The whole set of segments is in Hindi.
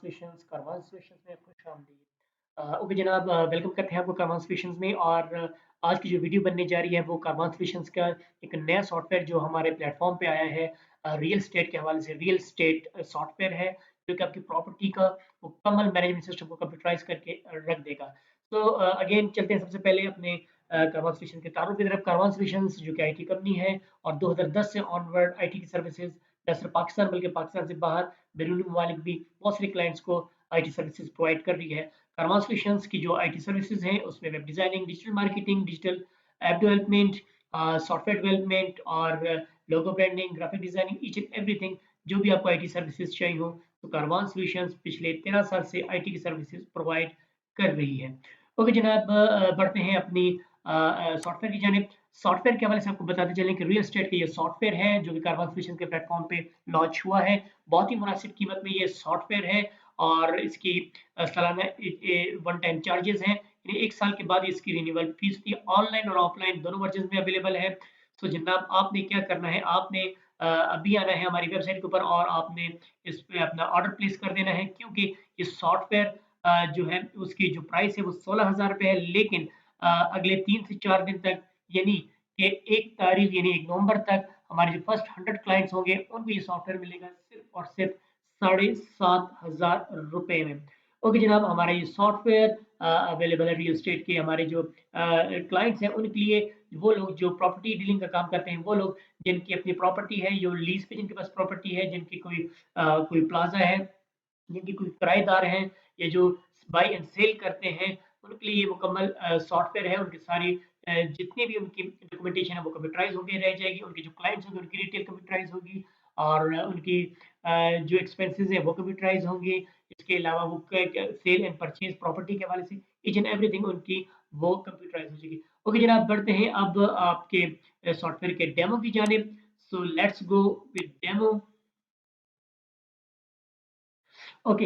कारवान सॉल्यूशंस में खुशामदीद। ओके जनाब, वेलकम करते हैं आपको कारवान सॉल्यूशंस में। और आज की जो वीडियो बनने जा रही है वो कारवान सॉल्यूशंस का एक नया सॉफ्टवेयर जो हमारे प्लेटफॉर्म पे आया है, रियल स्टेट के हवाले से। रियल स्टेट सॉफ्टवेयर है जो कि आपकी प्रॉपर्टी का मुकम्मल मैनेजमेंट सिस्टम को कंप्यूटराइज करके रख देगा। तो अगेन चलते हैं सबसे पहले अपने कारवान सॉल्यूशन के तारुफ की तरफ। कारवान सॉल्यूशंस जो कि आईटी कंपनी है और 2010 से ऑनवर्ड आईटी की सर्विसेज न सिर्फ पाकिस्तान बल्कि पाकिस्तान से बाहर बैरूनी ममालिक भी बहुत सारे क्लाइंट्स को आईटी सर्विसेज प्रोवाइड कर रही है। कारवान सॉल्यूशंस की जो आईटी सर्विसेज हैं उसमें web designing, digital marketing, digital app development, software development और logo branding, graphic designing, each and everything जो भी आपको आईटी सर्विसेज चाहिए हो तो कारवान सॉल्यूशंस पिछले 13 साल से आईटी की सर्विसेज प्रोवाइड कर रही है। ओके जनाब, बढ़ते हैं अपनी सॉफ्टवेयर की जानिब। सॉफ्टवेयर के हवाले से आपको बताते चलें कि रियल एस्टेट का ये सॉफ्टवेयर है जो कि कारवान सॉल्यूशन के प्लेटफॉर्म पे लॉन्च हुआ है। बहुत ही मुनासिब कीमत में ये सॉफ्टवेयर है और इसकी सालाना वन टाइम चार्जेस हैं। यानी 1 साल के बाद इसकी रिन्यूअल फीस होती है। ऑनलाइन और ऑफलाइन दोनों वर्जन में अवेलेबल है। तो जनाब आपने क्या करना है, आपने अभी आना है हमारी वेबसाइट के ऊपर और आपने इस पे अपना ऑर्डर प्लेस कर देना है, क्योंकि ये सॉफ्टवेयर जो है उसकी जो प्राइस है वो 16,000 रुपए है। लेकिन अगले 3 से 4 दिन तक, यानी कि 1 तारीख यानी 1 नवंबर तक हमारे जो फर्स्ट 100 क्लाइंट्स होंगे उनको ये सॉफ्टवेयर मिलेगा सिर्फ और सिर्फ 7,500 रुपए में। ओके जनाब, हमारा ये सॉफ्टवेयर अवेलेबल है रियल एस्टेट के हमारे जो क्लाइंट्स हैं उनके लिए। वो लोग जो प्रॉपर्टी डीलिंग का काम करते हैं, वो लोग जिनकी अपनी प्रॉपर्टी है, जो लीज पे जिनके पास प्रॉपर्टी है, जिनकी कोई प्लाजा है, जिनके कोई किराएदार हैं या जो बाय एंड सेल करते हैं, उनके लिए ये मुकम्मल सॉफ्टवेयर है। उनकी सारी जितनी भी उनकी डॉक्यूमेंटेशन है वो कंप्यूटराइज़ होके रह जाएगी। उनके जो क्लाइंट्स होंगे उनकी डिटेल कंप्यूटराइज़ होगी और उनकी जो एक्सपेंसेस हैं वो कंप्यूटराइज़ होंगे। इसके अलावा वो क क सेल एंड परचेज़ प्रॉपर्टी के हवाले से ईच एंड एवरीथिंग उनकी वो कंप्यूटराइज़ हो जाएगी। ओके जनाब, बढ़ते हैं अब आपके सॉफ्टवेयर के डेमो की जानिब। So let's go with demo. Okay,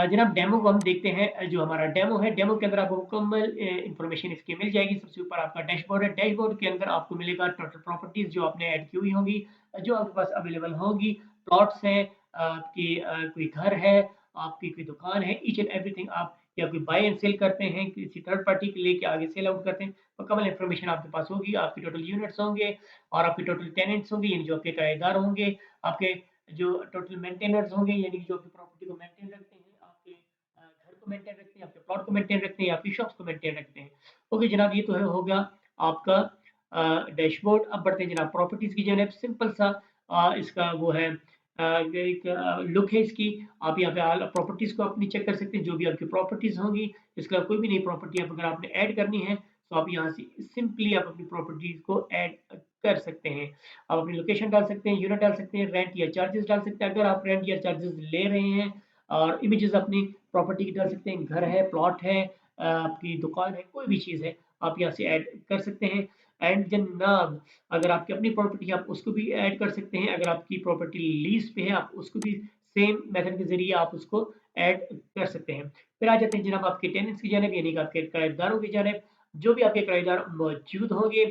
जनाब डेमो को हम देखते हैं। जो हमारा डेमो है, डेमो के अंदर आपको मुकम्मल इन्फॉर्मेशन इसकी मिल जाएगी। सबसे ऊपर आपका डैशबोर्ड है। डैशबोर्ड के अंदर आपको मिलेगा टोटल प्रॉपर्टीज़ जो आपने ऐड की हुई होंगी, जो आपके पास अवेलेबल होंगी। प्लॉट्स हैं, आपकी कोई घर है, आपकी कोई दुकान है, ईच एंड एवरीथिंग आप या कोई बाय एंड सेल करते हैं, किसी थर्ड पार्टी के लेके आगे सेल आउट करते हैं, मुकम्मल इन्फॉर्मेशन आपके पास होगी। आपके टोटल यूनिट्स होंगे और आपके टोटल टेनेंट्स होंगे, यानी जो आपके किराएदार होंगे, आपके जो टोटल मेंटेनर्स होंगे, यानी कि जो आपकी प्रॉपर्टी को मेंटेन रखते हैं, आपके घर को मेंटेन रखते हैं, आपके प्लॉट को मेंटेन रखते हैं, आपकी शॉप्स को मेंटेन रखते हैं। ओके जनाब, ये तो है हो गया आपका डैशबोर्ड। अब बढ़ते हैं जनाब प्रॉपर्टीज की जानिब। सिंपल सा इसका वो है, एक लुक है इसकी। आप यहाँ पे ऑल प्रॉपर्टीज को अपनी चेक कर सकते हैं, जो भी आपकी प्रॉपर्टीज होंगी। इसका कोई भी नई प्रॉपर्टी अगर आपने ऐड करनी है तो आप यहाँ से सिंपली आप अपनी प्रॉपर्टीज को ऐड कर सकते हैं। आप अपनी लोकेशन डाल सकते हैं, यूनिट डाल सकते हैं, रेंट या चार्जेस डाल सकते हैं अगर आप रेंट या चार्जेस ले रहे हैं, और इमेजेस अपनी प्रॉपर्टी की डाल सकते हैं। घर है, प्लॉट है, आपकी दुकान है, कोई भी चीज़ है आप यहाँ से ऐड कर सकते हैं। एंड जनाब, अगर आपकी अपनी प्रॉपर्टी है आप उसको भी ऐड कर सकते हैं। अगर आपकी प्रॉपर्टी लीज पे है आप उसको भी सेम मेथड के ज़रिए आप उसको ऐड कर सकते हैं। फिर आ जाते हैं जनाब आपके टेनेंट्स की जानिब, यानी कि आपके किराएदारों की जानिब। जो भी आपके किराएदार मौजूद होंगे,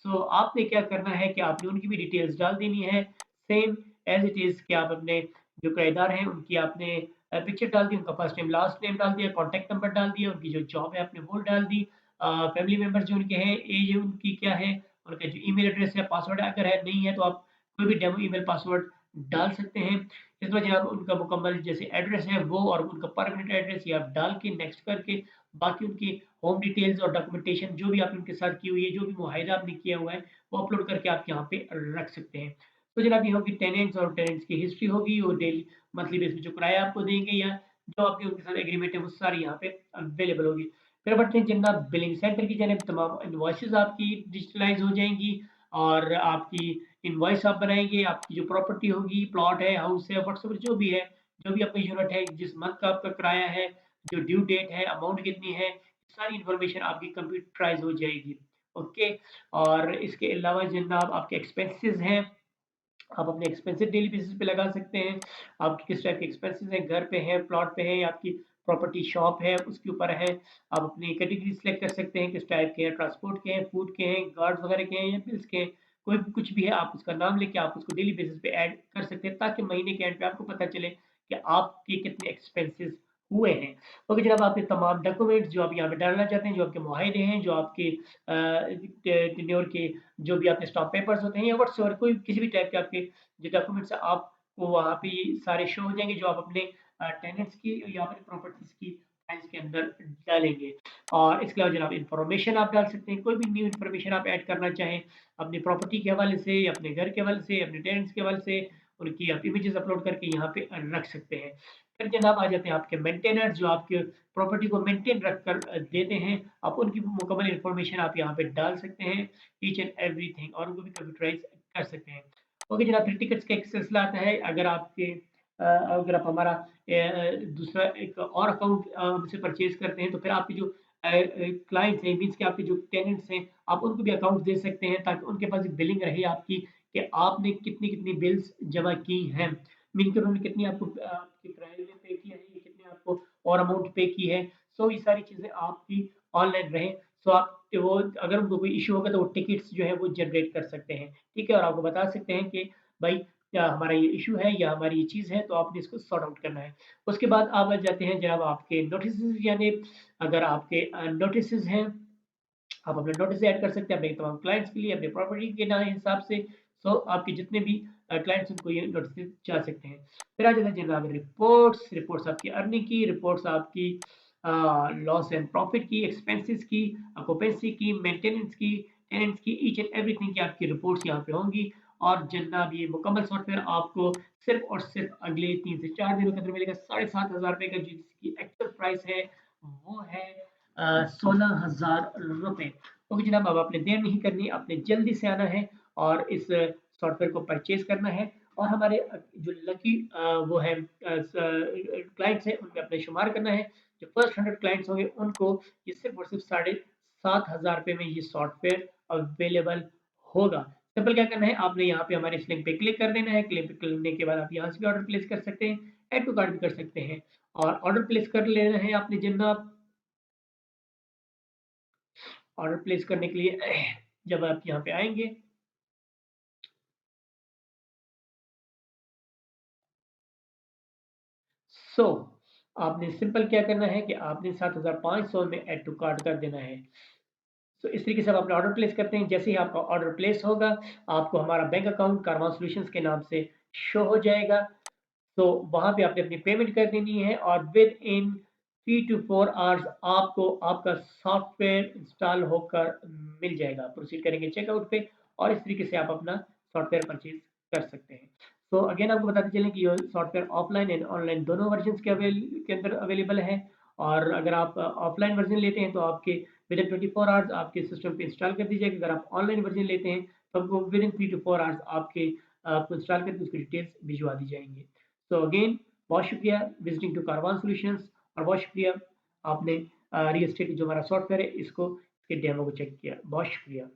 सो आपने क्या करना है कि आपने उनकी भी डिटेल्स डाल देनी है सेम एज इट इज़। कि आप अपने जो किराएदार हैं उनकी आपने पिक्चर डाल दी, उनका फर्स्ट नेम लास्ट नेम डाल दिया, कॉन्टैक्ट नंबर डाल दिया, उनकी जो जॉब है आपने वो डाल दी, फैमिली मेंबर्स जो उनके हैं, एज उनकी क्या है, उनका जो ईमेल एड्रेस है, पासवर्ड अगर है, नहीं है तो आप कोई भी डेमो ईमेल पासवर्ड डाल सकते हैं। इस वजह आप उनका मुकम्मल जैसे एड्रेस है वो और उनका परमानेंट एड्रेस ये आप डाल के नेक्स्ट करके बाकी उनकी होम डिटेल्स और डॉक्यूमेंटेशन जो भी आपने उनके साथ की हुई है, जो भी मुआहिदा आपने किया हुआ है, वो अपलोड करके आप यहाँ पे रख सकते हैं। तो जनाब ये होगी टेनेंट्स और टेनेंट्स की हिस्ट्री होगी, और डेली मंथली बेस पे जो किराया आपको देंगे या जो आपके उनके साथ एग्रीमेंट है वो सारी यहाँ पे अवेलेबल होगी। फिर बढ़ते हैं जनाब बिलिंग सेंटर की जानिब। तमाम इनवॉइसेस आपकी डिजिटलाइज़ हो जाएँगी और आपकी इनवॉइस आप बनाएँगे। आपकी जो प्रॉपर्टी होगी, प्लॉट है, हाउस है, व्हाटसएवर जो भी है, जो भी आपका यूनिट है, जिस मंथ का आपका किराया है, जो ड्यू डेट है, अमाउंट कितनी है, सारी इन्फॉर्मेशन आपकी कंप्यूटराइज़ हो जाएगी। ओके, और इसके अलावा जनाब आपके एक्सपेंसेस हैं, आप अपने एक्सपेंसेस डेली बेसिस पे लगा सकते हैं। आपके किस टाइप के एक्सपेंसेस हैं, घर पे है, प्लॉट पे है, या आपकी प्रॉपर्टी शॉप है उसके ऊपर है। आप अपनी कैटेगरी सिलेक्ट कर सकते हैं, किस टाइप के हैं, ट्रांसपोर्ट के हैं, फूड के हैं, गार्ड्स वगैरह के हैं या बिल्स के हैं। कोई भी कुछ भी है आप उसका नाम लेके आप उसको डेली बेसिस पे ऐड कर सकते हैं, ताकि महीने के एंड पे आपको पता चले कि आपके कितने एक्सपेंसेस हुए हैं। ओके जनाब, आपके तमाम डॉक्यूमेंट्स जो आप यहाँ पे डालना चाहते हैं, जो आपके मुआहदे हैं, जो आपके टेन्योर के जो भी आपके स्टॉक पेपर्स होते हैं या व्हाट्सएवर कोई किसी भी टाइप के आपके जो डॉक्यूमेंट्स हैं, आपको वहाँ पे ये सारे शो हो जाएँगे जो आप अपने टेनेंट्स की या अपनी प्रॉपर्टीज़ की फाइल्स के अंदर डालेंगे। और इसके अलावा जनाब इन्फॉर्मेशन आप डाल सकते हैं, कोई भी न्यू इन्फॉर्मेशन आप ऐड करना चाहें, अपनी प्रॉपर्टी के हवाले से या अपने घर के हवाले से, अपने टेनेंट्स के हवाले से, उनकी आप इमेजेस अपलोड करके यहाँ पे रख सकते हैं। फिर जनाब आ जाते हैं आपके मेंटेनर जो आपके प्रॉपर्टी को मेंटेन रख कर देते हैं, आप उनकी मुकम्मल इन्फॉर्मेशन आप यहाँ पे डाल सकते हैं, ईच एंड एवरीथिंग, और उनको भी कंप्यूटराइज़ कर सकते हैं। ओके जनाब, फिर टिकट्स का एक सिलसिला आता है। अगर आप हमारा दूसरा एक और अकाउंट हमसे परचेज़ करते हैं, तो फिर आपके जो क्लाइंट्स हैं, मीन्स कि आपके जो टेनेंट्स हैं, आप उनको भी अकाउंट दे सकते हैं ताकि उनके पास एक बिलिंग रहे आपकी कि आपने कितनी-कितनी बिल्स जमा की हैं। मीन कि उन्होंने कितनी आपको आपके किराए में पे किया है, या कितने आपको और अमाउंट पे की है। सो ये सारी चीज़ें आपकी ऑनलाइन रहें। सो आप वो अगर उनको कोई इश्यू होगा तो वो टिकट्स जो है वो जनरेट कर सकते हैं, ठीक है? और आपको बता सकते हैं कि भाई हमारा ये इश्यू है या हमारी ये चीज़ है, तो आपने इसको सॉर्ट आउट करना है। उसके बाद आप आ जाते हैं जनाब आपके नोटिसेज़, यानी अगर आपके नोटिसेज़ हैं, आप अपने नोटिस ऐड कर सकते हैं अपने तमाम क्लाइंट्स के लिए, अपनी प्रॉपर्टी के ना हिसाब से। सो आपके जितने भी क्लाइंट्स उनको ये नोटिस जा सकते हैं। फिर आ जाता है जनाब रिपोर्ट्स, रिपोर्ट्स आपकी अर्निंग की, रिपोर्ट्स आपकी लॉस एंड प्रॉफिट की, एक्सपेंसेस की, ऑक्यूपेंसी की, मेंटेनेंस की, टेनेंट्स की, ईच एंड एवरीथिंग की आपकी रिपोर्ट्स यहाँ पे होंगी। और जनाब ये मुकम्मल सॉफ्टवेयर आपको सिर्फ और सिर्फ अगले 3 से 4 दिनों के अंदर मिलेगा। 7,500 रुपए का जिसकी एक्चुअल प्राइस है वो है 16,000 रुपए। ओके जनाब, अब आपने देर नहीं करनी, आपने जल्दी से आना है और इस सॉफ्टवेयर को परचेज करना है, और हमारे जो लकी वो है क्लाइंट्स हैं उनमें अपने शुमार करना है। जो फर्स्ट 100 क्लाइंट्स होंगे उनको ये सिर्फ और सिर्फ 7,500 में ये सॉफ्टवेयर अवेलेबल होगा। सिंपल क्या करना है, आपने यहाँ पे हमारे इस लिंक पे क्लिक कर देना है। क्लिक पे करने के बाद आप यहाँ से भी ऑर्डर प्लेस कर सकते हैं, ऐड टू कार्ट भी कर सकते हैं, और ऑर्डर प्लेस कर लेना है आपने जनाब। ऑर्डर प्लेस करने के लिए जब आप यहाँ पे आएँगे, सो आपने सिंपल क्या करना है कि आपने 7,500 में ऐड टू कार्ट कर देना है। सो इस तरीके से आप अपना ऑर्डर प्लेस करते हैं। जैसे ही आपका ऑर्डर प्लेस होगा, आपको हमारा बैंक अकाउंट कारवां सॉल्यूशंस के नाम से शो हो जाएगा। तो वहाँ पे आपने अपनी पेमेंट कर देनी है, और विद इन 3 टू 4 आवर्स आपको आपका सॉफ्टवेयर इंस्टॉल होकर मिल जाएगा। प्रोसीड करेंगे चेकआउट पे, और इस तरीके से आप अपना सॉफ्टवेयर परचेज़ कर सकते हैं। तो अगेन आपको बताते चलें कि ये सॉफ्टवेयर ऑफलाइन एंड ऑनलाइन दोनों वर्जन्स के अंदर अवेलेबल है। और अगर आप ऑफलाइन वर्जन लेते हैं तो आपके विदिन 24 आवर्स आपके सिस्टम पे इंस्टॉल कर दी जाएगी। अगर आप ऑनलाइन वर्जन लेते हैं तो आपको विदिन 3 टू 4 आवर्स आपको इंस्टॉल करके उसकी डिटेल्स भिजवा दी जाएँगी। So again, बहुत शुक्रिया विजिटिंग टू कारवान सॉल्यूशंस, और बहुत शुक्रिया आपने रियल एस्टेट जो हमारा सॉफ्टवेयर है इसको इसके डेमो को चेक किया। बहुत शुक्रिया।